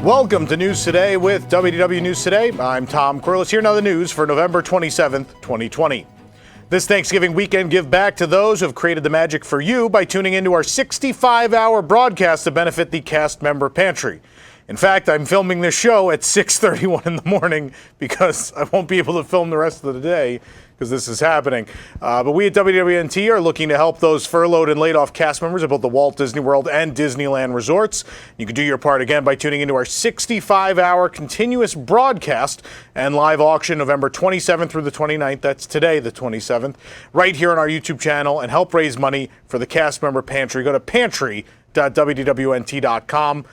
Welcome to News Today with WDW News Today. I'm Tom Corliss. Here now the news for November 27th, 2020. This Thanksgiving weekend, give back to those who have created the magic for you by tuning into our 65-hour broadcast to benefit the cast member pantry. In fact, I'm filming this show at 6:31 in the morning because I won't be able to film the rest of the day because this is happening. But we at WDWNT are looking to help those furloughed and laid off cast members at both the Walt Disney World and Disneyland resorts. You can do your part again by tuning into our 65-hour continuous broadcast and live auction November 27th through the 29th. That's today, the 27th, right here on our YouTube channel, and help raise money for the cast member pantry. Go to pantry.wdwnt.com.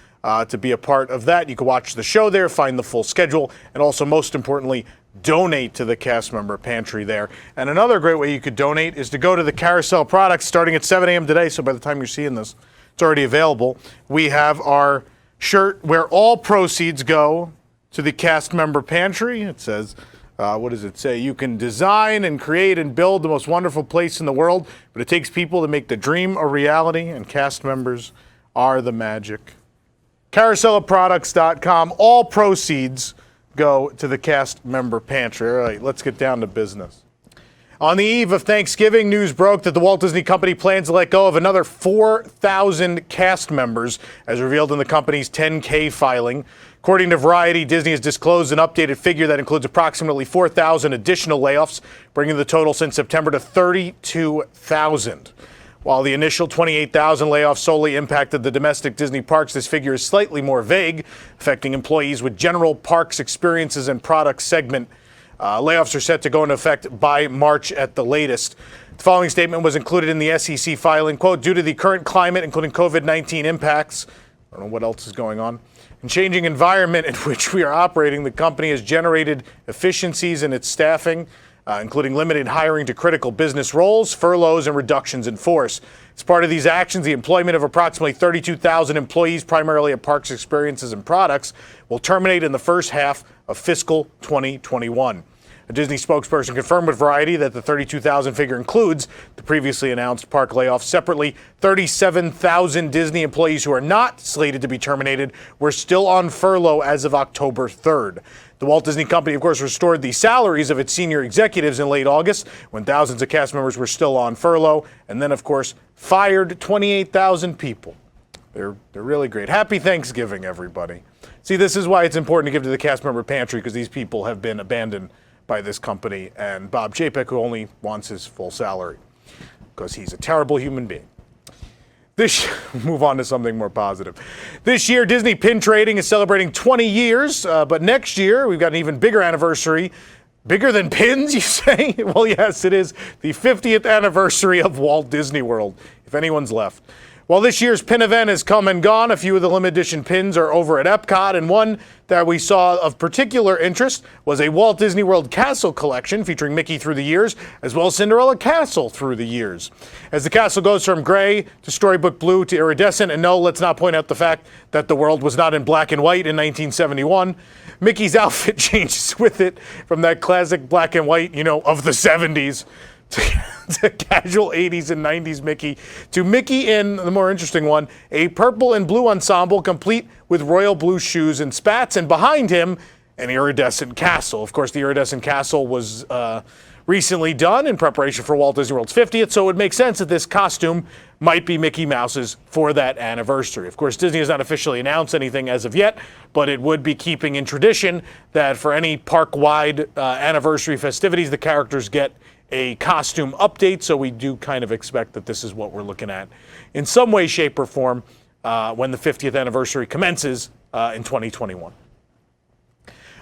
To be a part of that. You can watch the show there, find the full schedule, and also, most importantly, donate to the cast member pantry there. And another great way you could donate is to go to the carousel products starting at 7 a.m. today. So by the time you're seeing this, it's already available. We have our shirt where all proceeds go to the cast member pantry. It says, what does it say? You can design and create and build the most wonderful place in the world, but it takes people to make the dream a reality, and cast members are the magic. CarouselProducts.com. All proceeds go to the cast member pantry. All right, let's get down to business. On the eve of Thanksgiving, news broke that the Walt Disney Company plans to let go of another 4,000 cast members, as revealed in the company's 10-K filing. According to Variety, Disney has disclosed an updated figure that includes approximately 4,000 additional layoffs, bringing the total since September to 32,000. While the initial 28,000 layoffs solely impacted the domestic Disney parks, this figure is slightly more vague, affecting employees with general parks experiences and products segment. Layoffs are set to go into effect by March at the latest. The following statement was included in the SEC filing, quote, due to the current climate, including COVID-19 impacts, I don't know what else is going on, and changing environment in which we are operating, the company has generated efficiencies in its staffing, including limited hiring to critical business roles, furloughs, and reductions in force. As part of these actions, the employment of approximately 32,000 employees, primarily at Parks Experiences and Products, will terminate in the first half of fiscal 2021. A Disney spokesperson confirmed with Variety that the 32,000 figure includes the previously announced park layoffs. Separately, 37,000 Disney employees who are not slated to be terminated were still on furlough as of October 3rd. The Walt Disney Company, of course, restored the salaries of its senior executives in late August when thousands of cast members were still on furlough, and then, of course, fired 28,000 people. They're really great. Happy Thanksgiving, everybody. See, this is why it's important to give to the cast member pantry, because these people have been abandoned by this company and Bob Chapek, who only wants his full salary because he's a terrible human being. Move on to something more positive. This year, Disney pin trading is celebrating 20 years, but next year, we've got an even bigger anniversary. Bigger than pins, you say? Well, yes, it is the 50th anniversary of Walt Disney World, if anyone's left. While this year's pin event has come and gone, a few of the limited edition pins are over at Epcot, and one that we saw of particular interest was a Walt Disney World Castle collection featuring Mickey through the years, as well as Cinderella Castle through the years. As the castle goes from gray to storybook blue to iridescent, and no, let's not point out the fact that the world was not in black and white in 1971. Mickey's outfit changes with it from that classic black and white, of the 70s. To casual 80s and 90s Mickey, to Mickey in the more interesting one, a purple and blue ensemble complete with royal blue shoes and spats, and behind him, an iridescent castle. Of course, the iridescent castle was recently done in preparation for Walt Disney World's 50th, so it would make sense that this costume might be Mickey Mouse's for that anniversary. Of course, Disney has not officially announced anything as of yet, but it would be keeping in tradition that for any park-wide anniversary festivities, the characters get a costume update, so we do kind of expect that this is what we're looking at in some way, shape, or form when the 50th anniversary commences in 2021.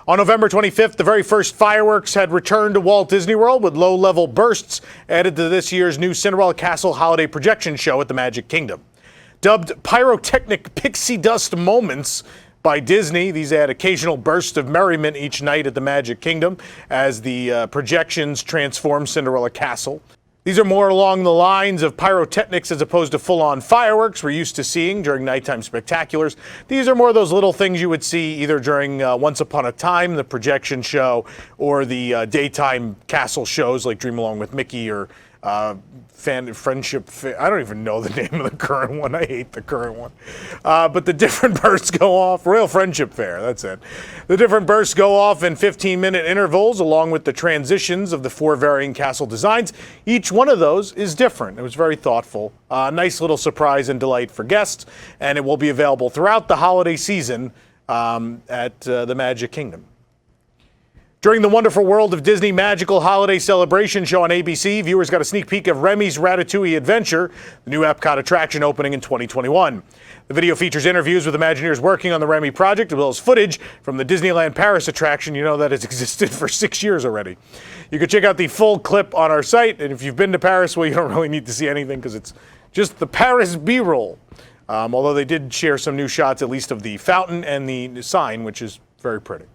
On November 25th, the very first fireworks had returned to Walt Disney World with low-level bursts added to this year's new Cinderella Castle holiday projection show at the Magic Kingdom. Dubbed pyrotechnic pixie dust moments by Disney, these add occasional bursts of merriment each night at the Magic Kingdom as the projections transform Cinderella Castle. These are more along the lines of pyrotechnics as opposed to full-on fireworks we're used to seeing during nighttime spectaculars. These are more of those little things you would see either during Once Upon a Time, the projection show, or the daytime castle shows like Dream Along with Mickey or friendship fair. I don't even know the name of the current one. I hate the current one. But the different bursts go off. Royal Friendship Fair, that's it. The different bursts go off in 15-minute intervals along with the transitions of the 4 varying castle designs. Each one of those is different. It was very thoughtful. Nice little surprise and delight for guests, and it will be available throughout the holiday season at the Magic Kingdom. During the Wonderful World of Disney Magical Holiday Celebration show on ABC, viewers got a sneak peek of Remy's Ratatouille Adventure, the new Epcot attraction opening in 2021. The video features interviews with Imagineers working on the Remy project, as well as footage from the Disneyland Paris attraction. You know that has existed for 6 years already. You can check out the full clip on our site, and if you've been to Paris, well, you don't really need to see anything because it's just the Paris B-roll. Although they did share some new shots, at least of the fountain and the sign, which is very pretty.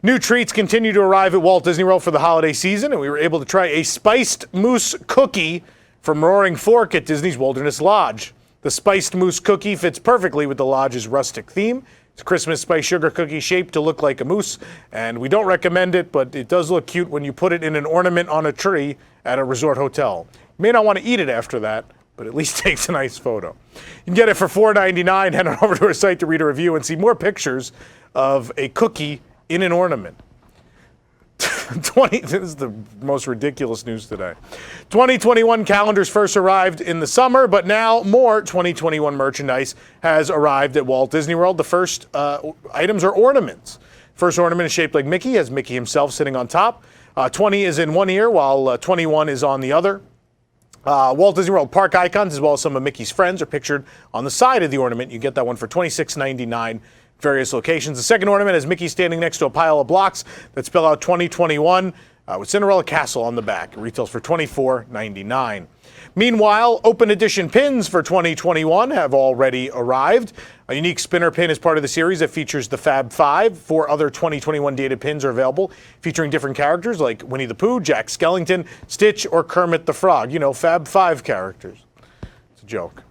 New treats continue to arrive at Walt Disney World for the holiday season, and we were able to try a spiced mousse cookie from Roaring Fork at Disney's Wilderness Lodge. The spiced mousse cookie fits perfectly with the lodge's rustic theme. It's a Christmas spice sugar cookie shaped to look like a mousse, and we don't recommend it, but it does look cute when you put it in an ornament on a tree at a resort hotel. You may not want to eat it after that, but at least takes a nice photo. You can get it for $4.99. Head on over to our site to read a review and see more pictures of a cookie in an ornament. This is the most ridiculous news today. 2021 calendars first arrived in the summer, but now more 2021 merchandise has arrived at Walt Disney World. The first items are ornaments. First ornament is shaped like Mickey, has Mickey himself sitting on top. 20 is in one ear, while 21 is on the other. Walt Disney World park icons, as well as some of Mickey's friends, are pictured on the side of the ornament. You get that one for $26.99. Various locations. The second ornament is Mickey standing next to a pile of blocks that spell out 2021 with Cinderella Castle on the back. It retails for $24.99. Meanwhile, open edition pins for 2021 have already arrived. A unique spinner pin is part of the series that features the Fab Five. 4 other 2021 dated pins are available, featuring different characters like Winnie the Pooh, Jack Skellington, Stitch, or Kermit the Frog. You know, Fab Five characters. It's a joke.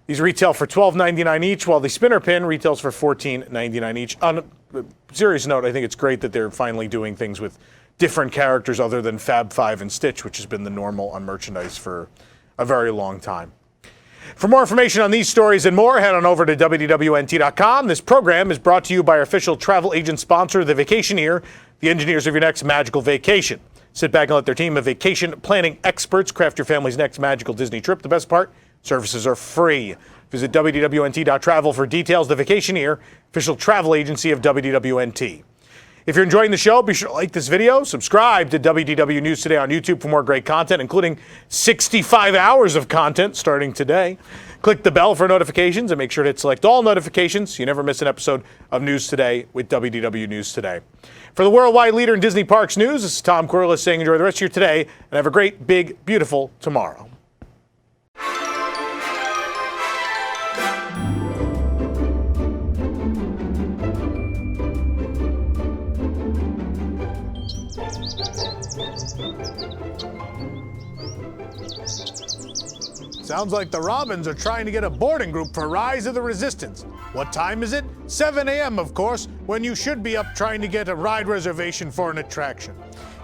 These retail for $12.99 each, while the spinner pin retails for $14.99 each. On a serious note, I think it's great that they're finally doing things with different characters other than Fab Five and Stitch, which has been the normal on merchandise for a very long time. For more information on these stories and more, head on over to WDWNT.com. This program is brought to you by our official travel agent sponsor, The Vacationeer, the engineers of your next magical vacation. Sit back and let their team of vacation planning experts craft your family's next magical Disney trip. The best part? Services are free. Visit WDWNT.travel for details. The Vacationeer, official travel agency of WDWNT. If you're enjoying the show, be sure to like this video, subscribe to WDW News Today on YouTube for more great content, including 65 hours of content starting today. Click the bell for notifications and make sure to select all notifications so you never miss an episode of News Today with WDW News Today. For the worldwide leader in Disney Parks news, this is Tom Corliss saying enjoy the rest of your today and have a great, big, beautiful tomorrow. Sounds like the Robins are trying to get a boarding group for Rise of the Resistance. What time is it? 7 a.m., of course, when you should be up trying to get a ride reservation for an attraction.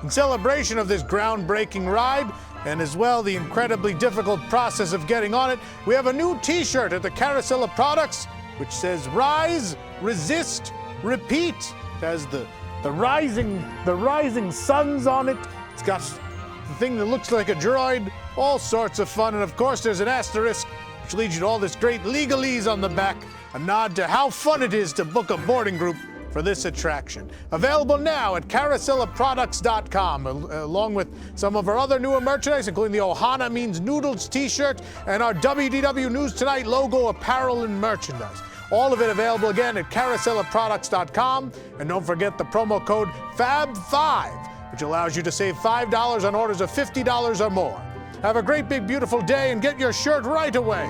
In celebration of this groundbreaking ride, and as well the incredibly difficult process of getting on it, we have a new t-shirt at the Carousel of Products, which says Rise, Resist, Repeat. It has the rising suns on it. It's got the thing that looks like a droid, all sorts of fun, and of course there's an asterisk which leads you to all this great legalese on the back, a nod to how fun it is to book a boarding group for this attraction. Available now at carouselofproducts.com, along with some of our other newer merchandise, including the Ohana Means Noodles t-shirt and our WDW News Tonight logo apparel and merchandise. All of it available again at carouselofproducts.com, and don't forget the promo code FAB5, which allows you to save $5 on orders of $50 or more. Have a great, big, beautiful day and get your shirt right away.